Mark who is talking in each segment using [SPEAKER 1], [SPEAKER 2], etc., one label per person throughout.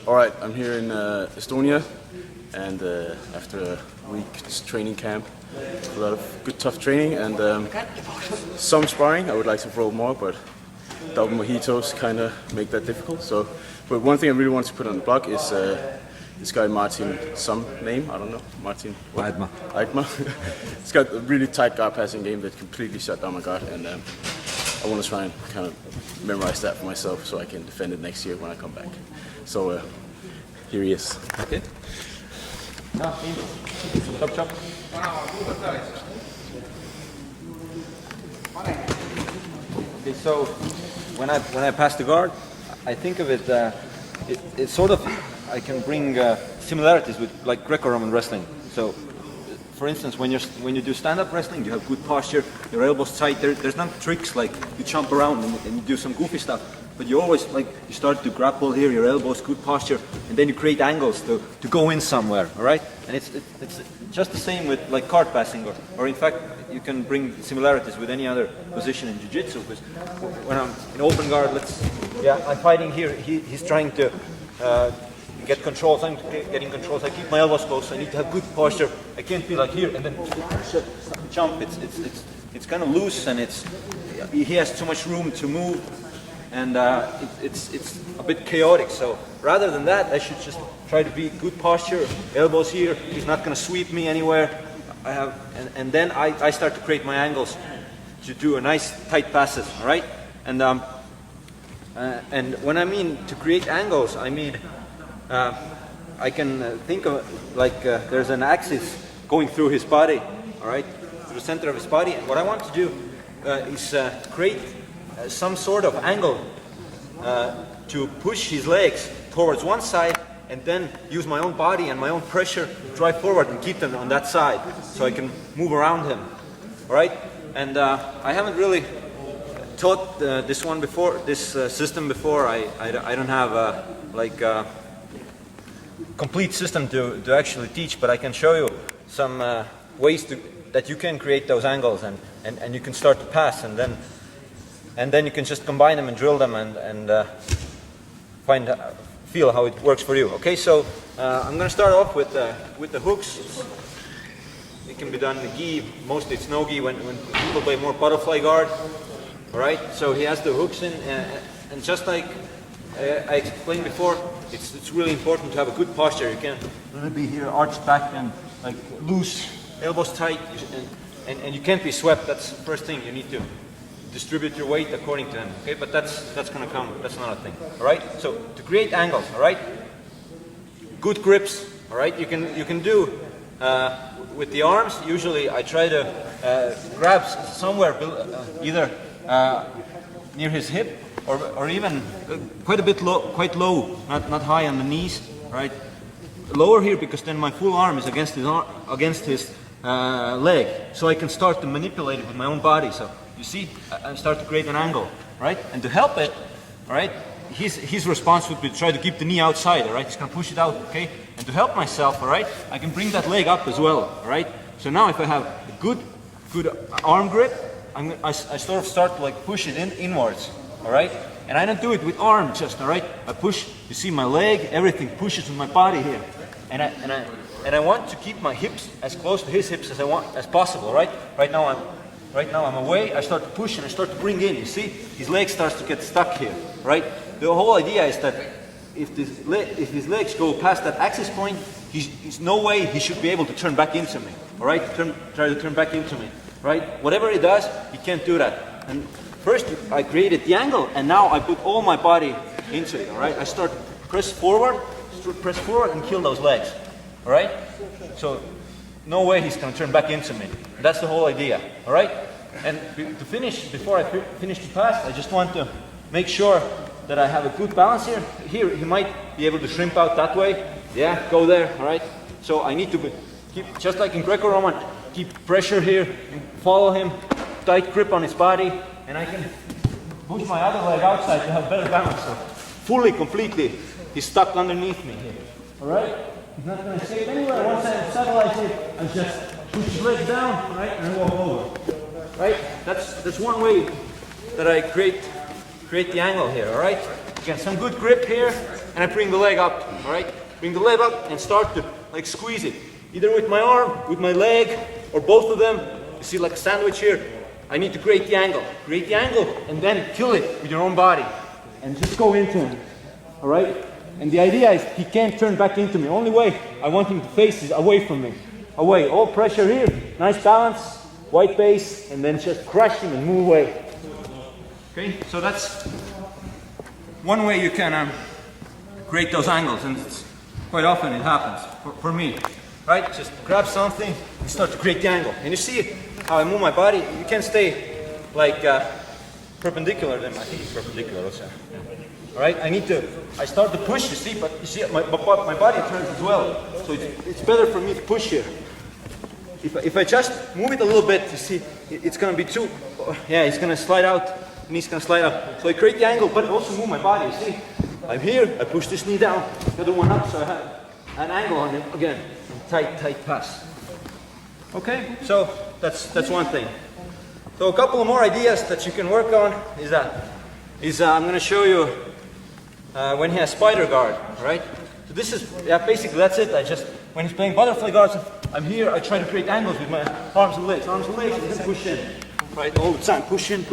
[SPEAKER 1] All right, I'm here in Estonia, and after a week's training camp, a lot of good tough training and some sparring. I would like to throw more, but double mojitos kind of make that difficult. So, but one thing I really want to put on the block is this guy Martin, some name, I don't know, Martin.
[SPEAKER 2] Aedma.
[SPEAKER 1] Aedma. He's got a really tight guard passing game that completely shut down my guard, and I want to try and kind of memorize that for myself so I can defend it next year when I come back. So here he is.
[SPEAKER 2] Okay. Chop, chop. Okay, so when I pass the guard, I think of it. It's sort of I can bring similarities with like Greco-Roman wrestling. So, for instance, when you do stand-up wrestling, you have good posture, your elbows tight. There's not tricks like you jump around and you do some goofy stuff. But you always you start to grapple here, your elbows, good posture, and then you create angles to go in somewhere, all right? And it's just the same with like card passing, or in fact, you can bring similarities with any other position in jiu-jitsu. Because when I'm in open guard, I'm fighting here. He's trying to get controls. I'm getting controls. I keep my elbows close. I need to have good posture. I can't be like here and then jump. It's kind of loose, and he has too much room to move. And it's a bit chaotic. So rather than that, I should just try to be good posture, elbows here. He's not going to sweep me anywhere. And then I start to create my angles to do a nice tight passes. All right. And when I mean to create angles, I mean I can think of there's an axis going through his body. All right, through the center of his body. And what I want to do is create some sort of angle to push his legs towards one side, and then use my own body and my own pressure to drive forward and keep them on that side, so I can move around him. All right, and I haven't really taught this system before. I don't have a complete system to actually teach, but I can show you some ways that you can create those angles, and you can start to pass, and then you can just combine them and drill them and feel how it works for you. Okay, so I'm going to start off with the hooks. It can be done in the gi. Mostly it's no gi when people play more butterfly guard. All right, so he has the hooks in, and just like I explained before, it's really important to have a good posture. You can't really be here arched back and like loose, elbows tight, and you can't be swept. That's the first thing. You need to distribute your weight according to them, okay? But that's gonna come, that's not a thing, all right? So to create angles, all right? Good grips, all right? You can do with the arms. Usually I try to grab somewhere either near his hip or even quite a bit low, quite low, not high on the knees, all right? Lower here, because then my full arm is against his leg, so I can start to manipulate it with my own body. So you see, I start to create an angle, right? And to help it, all right, his response would be to try to keep the knee outside, all right? He's gonna push it out, okay? And to help myself, all right, I can bring that leg up as well, all right? So now if I have a good arm grip, I sort of start to like push it inwards, all right? And I don't do it with arm just, all right? I push, you see my leg, everything pushes with my body here. And I want to keep my hips as close to his hips as possible, right? Right now I'm away, I start to push and I start to bring in, you see? His leg starts to get stuck here, right? The whole idea is that if his legs go past that axis point, there's no way he should be able to turn back into me, all right? Try to turn back into me, right? Whatever he does, he can't do that. And first I created the angle, and now I put all my body into it, all right? I start to press forward and kill those legs, all right? So no way he's going to turn back into me. That's the whole idea, all right? And to finish, before I finish the pass, I just want to make sure that I have a good balance here. Here, he might be able to shrimp out that way. Yeah, go there, all right? So I need to keep, just like in Greco-Roman, keep pressure here, and follow him, tight grip on his body, and I can push my other leg outside to have better balance. So fully, completely, he's stuck underneath me here, all right? He's not going to escape anywhere. Once I stabilize it, I just push his leg down, right, and walk over. Right? That's one way that I create create the angle here, all right? Again, some good grip here, and I bring the leg up, all right? Bring the leg up and start to like squeeze it. Either with my arm, with my leg, or both of them. You see like a sandwich here. I need to create the angle. Create the angle and then kill it with your own body. And just go into him, all right? And the idea is he can't turn back into me. Only way I want him to face is away from me. Away, all pressure here, nice balance, white base, and then just crush him and move away. Okay, so that's one way you can create those angles, and quite often it happens for me. Right, just grab something and start to create the angle. And you see how I move my body, you can't stay like perpendicular, then I think it's perpendicular also. All right, I start to push, you see, but you see my body turns as well. So it's better for me to push here. If I just move it a little bit, you see, it's gonna be too, yeah, it's gonna slide out, and he's gonna slide up. So I create the angle, but also move my body, you see. I'm here, I push this knee down, the other one up, so I have an angle on him again. Tight pass. Okay, so that's one thing. So a couple of more ideas that you can work on is I'm going to show you when he has spider guard, right? So this is, yeah, basically that's it. When he's playing butterfly guards, I'm here, I try to create angles with my arms and legs, and then push in, right? All the time, push in,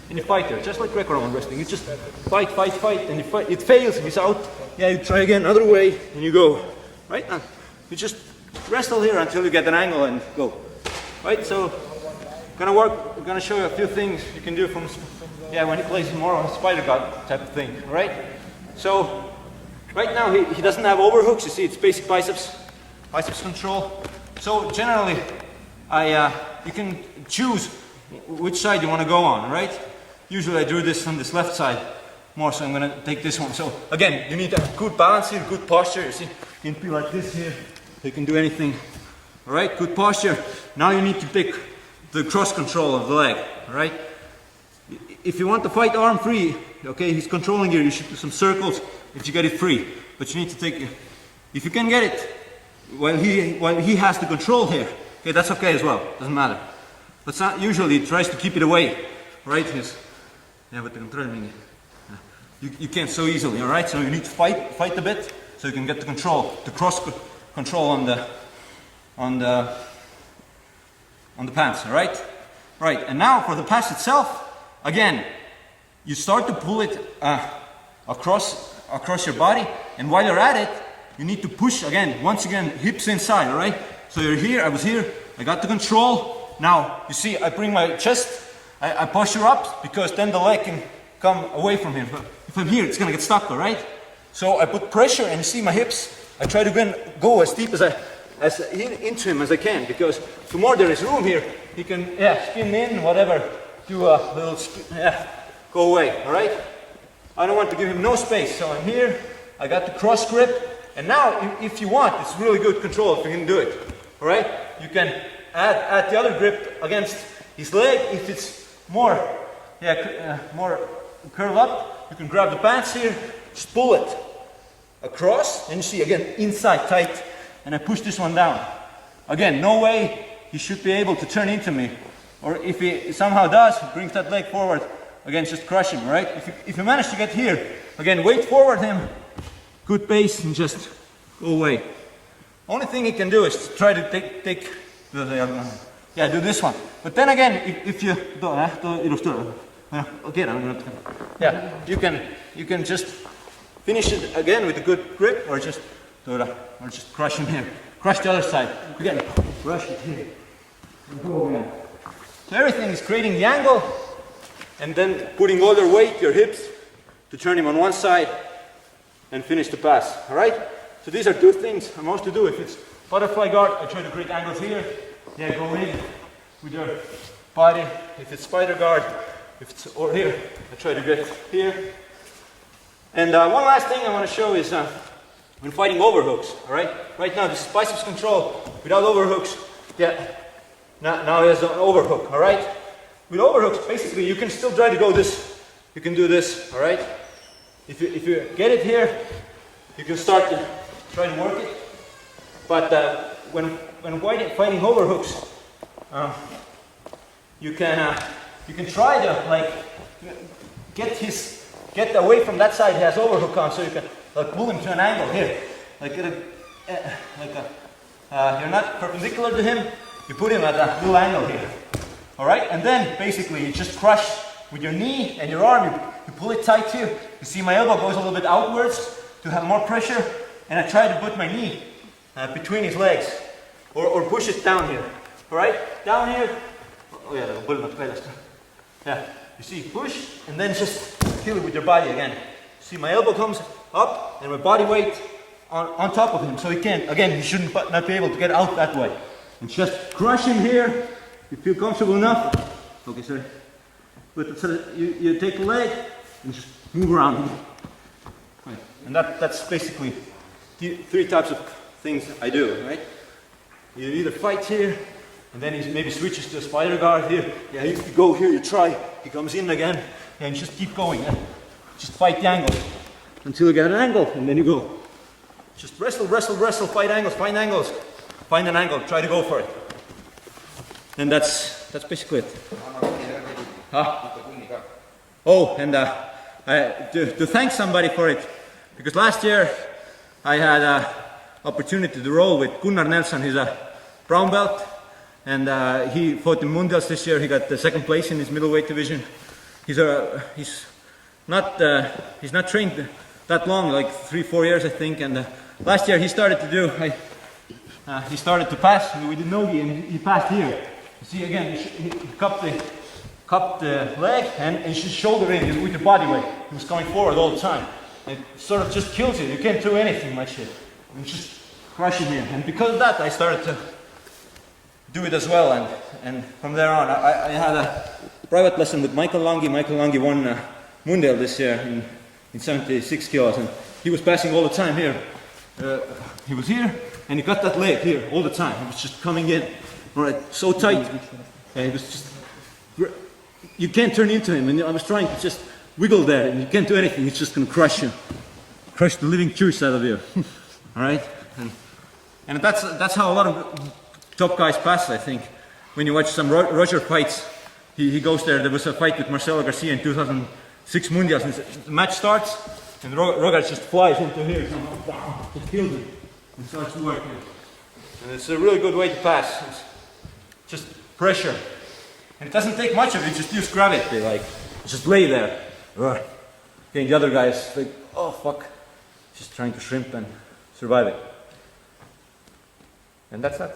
[SPEAKER 2] and you fight there, just like Greco-Roman wrestling. You just fight, and you fight. It fails, he's out. Yeah, you try again, another way, and you go, right? And you just wrestle here until you get an angle and go, right? So, we're gonna show you a few things you can do from, yeah, when he plays more on a spider guard type of thing, right? So, right now he doesn't have overhooks. You see, it's basic biceps control. So generally, you can choose which side you want to go on, right? Usually I do this on this left side more, so I'm gonna take this one. So again, you need a good balance here, good posture. You see, you can be like this here. You can do anything. All right, good posture. Now you need to take the cross control of the leg. All right. If you want to fight arm free, okay, he's controlling here. You should do some circles if you get it free. But you need to take, if you can get it while he has the control here, okay, that's okay as well. Doesn't matter. But usually he tries to keep it away, right? Yeah, but the control, you can't so easily. All right, so you need to fight a bit so you can get the control, the cross control on the pants. All right, right. And now for the pass itself. Again, you start to pull it across your body, and while you're at it, you need to push again. Once again, hips inside. All right. So you're here. I was here. I got the control. Now you see, I bring my chest. I posture up because then the leg can come away from him. But if I'm here, it's gonna get stuck. All right. So I put pressure, and you see my hips. I try to go as deep into him as I can, because the more there is room here, he can spin in, whatever. Do a little go away, all right? I don't want to give him no space, so I'm here, I got the cross grip, and now if you want, it's really good control if you can do it, all right? You can add the other grip against his leg. If it's more curl up, you can grab the pants here, just pull it across, and you see again, inside tight, and I push this one down. Again, no way he should be able to turn into me. Or if he somehow does, brings that leg forward, again, just crush him, right? If you manage to get here, again, weight forward him, good pace, and just go away. Only thing he can do is try to take do this one. But then again, if you you can just finish it again with a good grip, or just crush him here. Crush the other side. Again, crush it here. And go again. So everything is creating the angle, and then putting all your weight, your hips, to turn him on one side and finish the pass. All right? So these are two things I mostly do. If it's butterfly guard, I try to create angles here. Yeah, go in with your body. If it's spider guard, or here, I try to get here. And one last thing I want to show is when fighting overhooks. All right? Right now, this is biceps control without overhooks. Yeah. Now he has an overhook, all right? With overhooks, basically, you can still try to go this. You can do this, all right? If you get it here, you can start to try to work it. But when fighting overhooks, you can try to get away from that side he has overhook on, so you can like pull him to an angle here. Like you're not perpendicular to him, you put him at a little angle here. Alright, and then basically you just crush with your knee and your arm, you pull it tight here. You see my elbow goes a little bit outwards to have more pressure, and I try to put my knee between his legs, or push it down here. Alright, down here. Oh yeah, yeah. You see, push, and then just kill it with your body again. See, my elbow comes up, and my body weight on top of him, so he can't. Again, he shouldn't not be able to get out that way. And just crush him here. You feel comfortable enough. Okay, sorry. But so you take the leg and just move around. Right. And that's basically the 3 types of things I do, right? You either fight here, and then he maybe switches to a spider guard here. Yeah, you go here, you try. He comes in again, and just keep going. Yeah? Just fight the angle until you get an angle, and then you go. Just wrestle, wrestle, wrestle, fight angles, find angles. Find an angle, try to go for it. And that's basically it. Huh? Oh, and to thank somebody for it, because last year I had an opportunity to roll with Gunnar Nelson. He's a brown belt, and he fought in Mundials this year. He got the 2nd place in his middleweight division. He's not trained that long, like 3-4 years I think. And last year he started to pass with the nogi, and he passed here. You see again, he cupped the leg and his shoulder in with the body weight. He was coming forward all the time. It sort of just kills you. You can't do anything much here. You just crush him here. And because of that, I started to do it as well. And from there on, I had a private lesson with Michael Langi. Michael Langi won Mundial this year in 76 kilos, and he was passing all the time here. He was here, and he got that leg here all the time. He was just coming in, right, so tight. And he was just, you can't turn into him. And I was trying to just wiggle there, and you can't do anything. He's just going to crush you, crush the living juice out of you. All right, and that's how a lot of top guys pass. I think when you watch some Roger fights, he goes there. There was a fight with Marcelo Garcia in 2006 Mundials, and the match starts, and Roger just flies into here, just kills him, and starts to work here. And it's a really good way to pass. It's just pressure, and it doesn't take much of it. Just use gravity, like just lay there. Okay, the other guy is like, oh fuck, just trying to shrimp and survive it. And that's that.